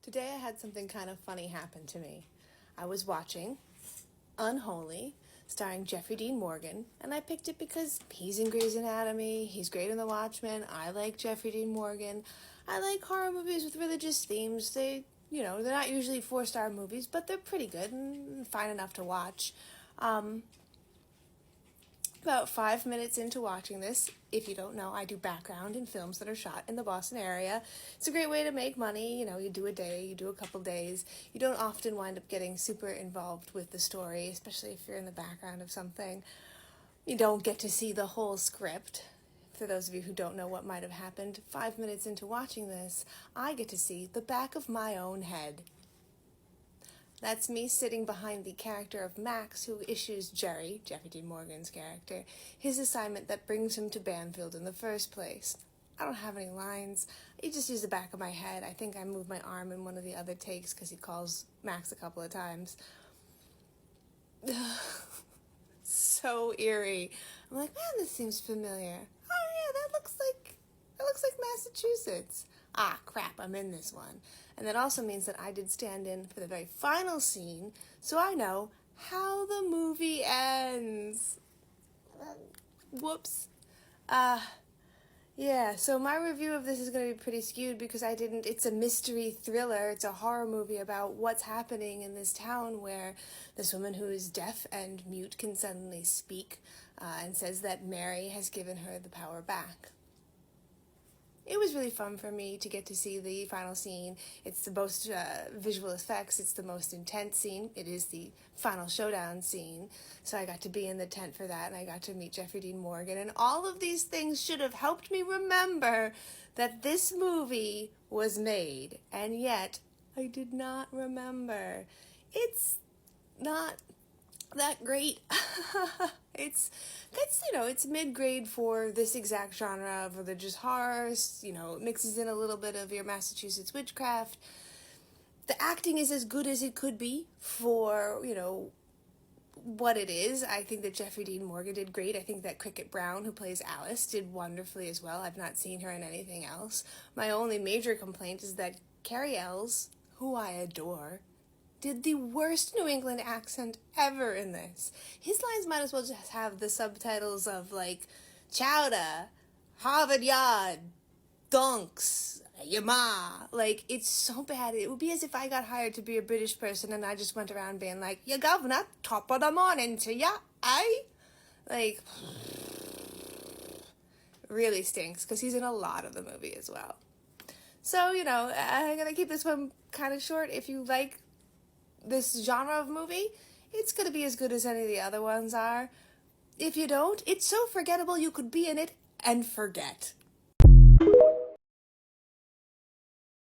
Today I had something kind of funny happen to me. I was watching Unholy, starring Jeffrey Dean Morgan, and I picked it because he's in Grey's Anatomy, he's great in The Watchmen, I like Jeffrey Dean Morgan, I like horror movies with religious themes. They're not usually 4-star movies, but they're pretty good and fine enough to watch. Um, about 5 minutes into watching this, if you don't know, I do background in films that are shot in the Boston area. It's a great way to make money. You do a day, you do a couple days. You don't often wind up getting super involved with the story, especially if you're in the background of something. You don't get to see the whole script. For those of you who don't know what might have happened, 5 minutes into watching this, I get to see the back of my own head. That's me sitting behind the character of Max, who issues Jeffrey Dean Morgan's character, his assignment that brings him to Banfield in the first place. I don't have any lines. I just use the back of my head. I think I move my arm in one of the other takes because he calls Max a couple of times. So eerie. I'm like, man, this seems familiar. Oh yeah, that looks like Massachusetts. Ah, crap, I'm in this one. And that also means that I did stand in for the very final scene, so I know how the movie ends. Whoops. Yeah, so my review of this is going to be pretty skewed because it's a mystery thriller. It's a horror movie about what's happening in this town where this woman who is deaf and mute can suddenly speak and says that Mary has given her the power back. It was really fun for me to get to see the final scene. It's the most visual effects. It's the most intense scene. It is the final showdown scene. So I got to be in the tent for that, and I got to meet Jeffrey Dean Morgan. And all of these things should have helped me remember that this movie was made. And yet, I did not remember. It's not that great. It's mid-grade for this exact genre of religious horror. It mixes in a little bit of your Massachusetts witchcraft. The acting is as good as it could be for, what it is. I think that Jeffrey Dean Morgan did great. I think that Cricket Brown, who plays Alice, did wonderfully as well. I've not seen her in anything else. My only major complaint is that Cary Elwes, who I adore, did the worst New England accent ever in this. His lines might as well just have the subtitles of, Chowder, Harvard Yard, Dunks, your ma. It's so bad. It would be as if I got hired to be a British person and I just went around being like, "Your governor, top of the morning to ya, eh?" Really stinks, because he's in a lot of the movie as well. So, I'm going to keep this one kind of short. If you like this genre of movie, it's going to be as good as any of the other ones are. If you don't, it's so forgettable you could be in it and forget.